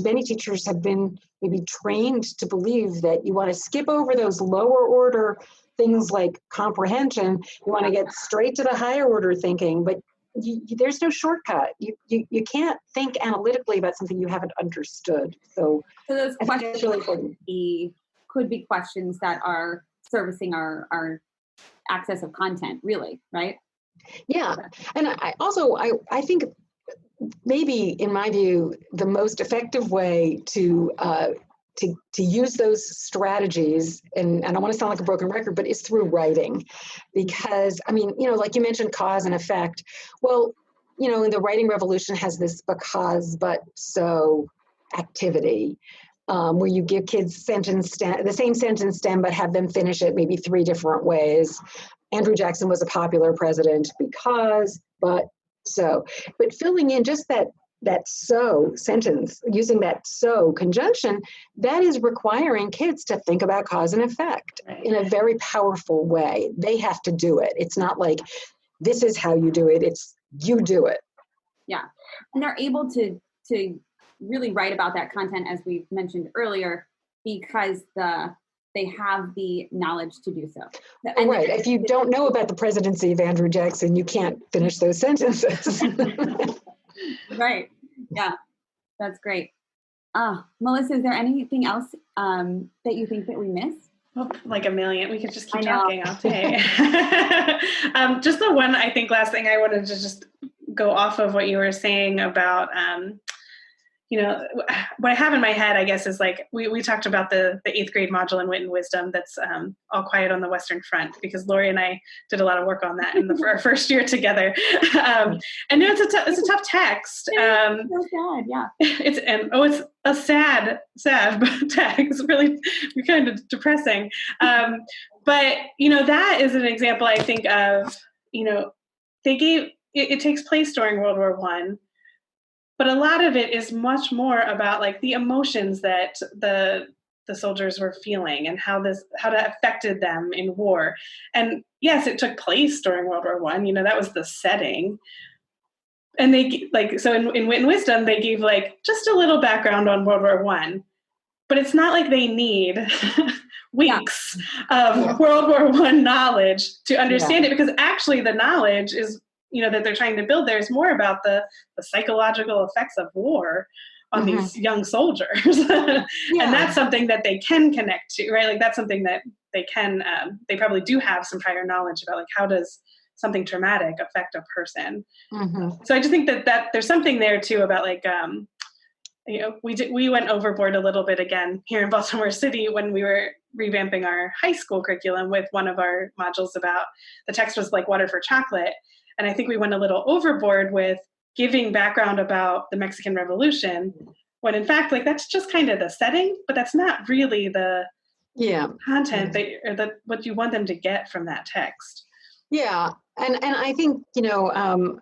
many teachers have been maybe trained to believe that you want to skip over those lower order things like comprehension. You want to get straight to the higher order thinking, but there's no shortcut. You can't think analytically about something you haven't understood. So those I think questions that's really important. could be questions that are servicing our access of content, really, right? Yeah. And I think maybe, in my view, the most effective way to use those strategies, and I don't want to sound like a broken record, but it's through writing. Because, like you mentioned, cause and effect. Well, the writing revolution has this because, but, so activity, where you give kids the same sentence stem, but have them finish it maybe 3 different ways. Andrew Jackson was a popular president because, but, so. But filling in just that so sentence, using that so conjunction, that is requiring kids to think about cause and effect in a very powerful way. They have to do it. It's not like, this is how you do it. It's you do it. Yeah. And they're able to really write about that content, as we mentioned earlier, because they have the knowledge to do so. And right. If you don't know about the presidency of Andrew Jackson, you can't finish those sentences. Right. Yeah. That's great. Melissa, is there anything else that you think that we missed? Well, like a million. We could just keep talking all day. Just the one, I think, last thing I wanted to just go off of what you were saying about, what I have in my head, I guess, is like, we talked about the 8th grade module in Wit and Wisdom that's All Quiet on the Western Front, because Lori and I did a lot of work on that in our first year together. And it's a tough text. It's so sad, yeah. It's a sad text, really kind of depressing. But, that is an example, I think, of, it takes place during World War I. But a lot of it is much more about like the emotions that the soldiers were feeling and how that affected them in war. And yes, it took place during World War I. That was the setting. And they so in Wit and Wisdom, they gave like just a little background on World War I. But it's not like they need weeks of World War I knowledge to understand it, because actually the knowledge is, that they're trying to build there is more about the psychological effects of war on these young soldiers. And that's something that they can connect to, right? Like that's something that they can, they probably do have some prior knowledge about, like, how does something traumatic affect a person? So I just think that there's something there too about like, we went overboard a little bit again here in Baltimore City when we were revamping our high school curriculum with one of our modules about, the text was like Water for Chocolate. And I think we went a little overboard with giving background about the Mexican Revolution, when in fact, like, that's just kind of the setting, but that's not really the content what you want them to get from that text. Yeah. And I think,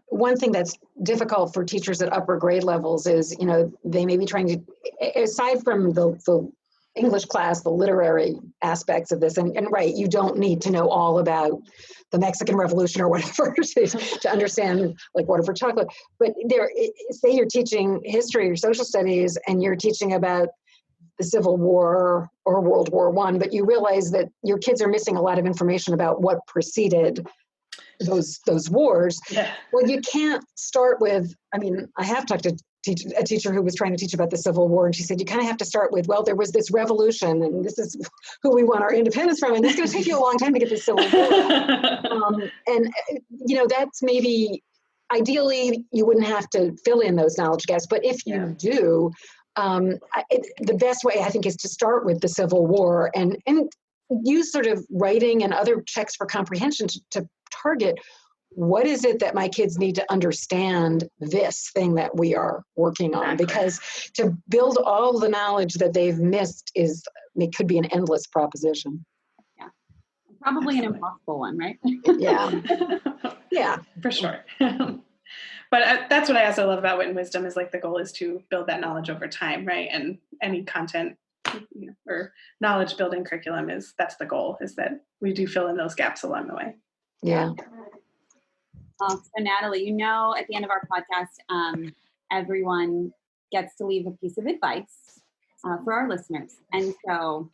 one thing that's difficult for teachers at upper grade levels is, they may be trying to, aside from the English class, the literary aspects of this. And right, you don't need to know all about the Mexican Revolution or whatever to understand like Water for Chocolate. But say you're teaching history or social studies and you're teaching about the Civil War or World War I, but you realize that your kids are missing a lot of information about what preceded those wars. Yeah. Well, you can't start with, I mean, I have talked to a teacher who was trying to teach about the Civil War, and she said, you kind of have to start with, well, there was this revolution, and this is who we want our independence from, and it's going to take you a long time to get the Civil War. That's maybe, ideally, you wouldn't have to fill in those knowledge gaps, but if you do, the best way, I think, is to start with the Civil War and use sort of writing and other checks for comprehension to target what is it that my kids need to understand this thing that we are working on, because to build all the knowledge that they've missed it could be an endless proposition. Yeah, probably an impossible one, right? Yeah, for sure. But that's what I also love about Wit and Wisdom is like the goal is to build that knowledge over time, right? And any content or knowledge building curriculum that's the goal, is that we do fill in those gaps along the way. Yeah. So Natalie, at the end of our podcast, everyone gets to leave a piece of advice for our listeners. And so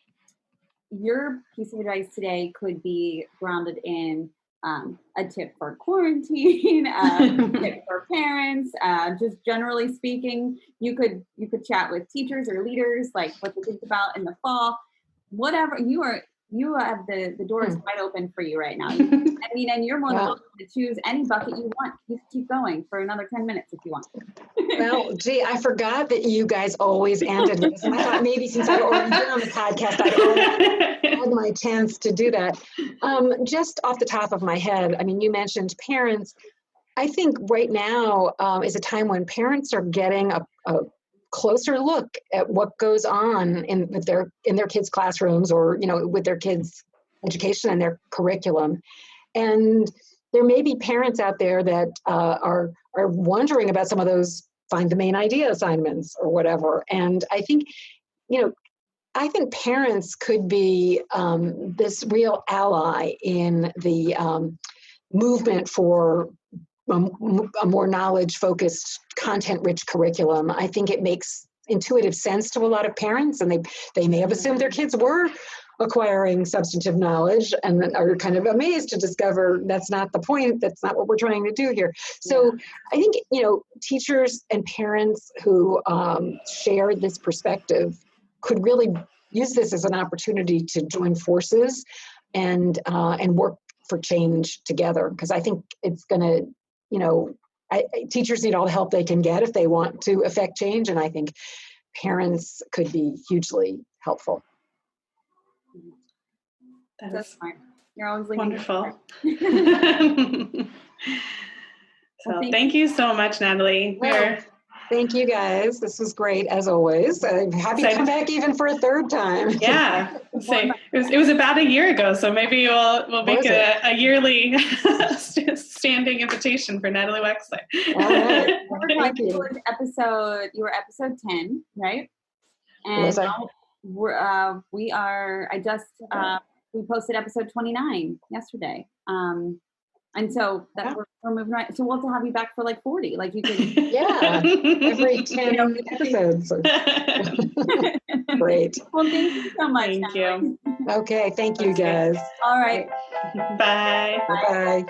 your piece of advice today could be grounded in a tip for quarantine, a tip for parents, just generally speaking. You could chat with teachers or leaders, like what to think about in the fall, whatever. You have the doors wide open for you right now. And you're more than welcome to choose any bucket you want. Just keep going for another 10 minutes if you want. Well, gee, I forgot that you guys always ended with this. And I thought maybe since I'd already been on the podcast, I'd already had my chance to do that. Just off the top of my head, I mean, you mentioned parents. I think right now is a time when parents are getting a closer look at what goes on in their kids' classrooms, or with their kids' education and their curriculum. And there may be parents out there that are wondering about some of those find the main idea assignments or whatever. And I think parents could be this real ally in the movement for a more knowledge-focused, content-rich curriculum. I think it makes intuitive sense to a lot of parents, and they may have assumed their kids were acquiring substantive knowledge and are kind of amazed to discover that's not the point, that's not what we're trying to do here. So I think, teachers and parents who share this perspective could really use this as an opportunity to join forces and work for change together, because I think it's going to, teachers need all the help they can get if they want to affect change, and I think parents could be hugely helpful. That's smart. You're always wonderful. So thank you so much, Natalie. Thank you guys. This was great as always. I'm happy to come back even for a third time. Yeah. It was about a year ago, so maybe we'll make a yearly standing invitation for Natalie Wexler. All right. Thank you. You were episode 10, right? And we posted episode 29 yesterday. And so we're moving right. So we'll have to have you back for like 40. Like you can. Yeah. Every 10 episodes. Great. Well, thank you so much. Thank you. Okay. Thank you, guys. All right. Bye. Bye.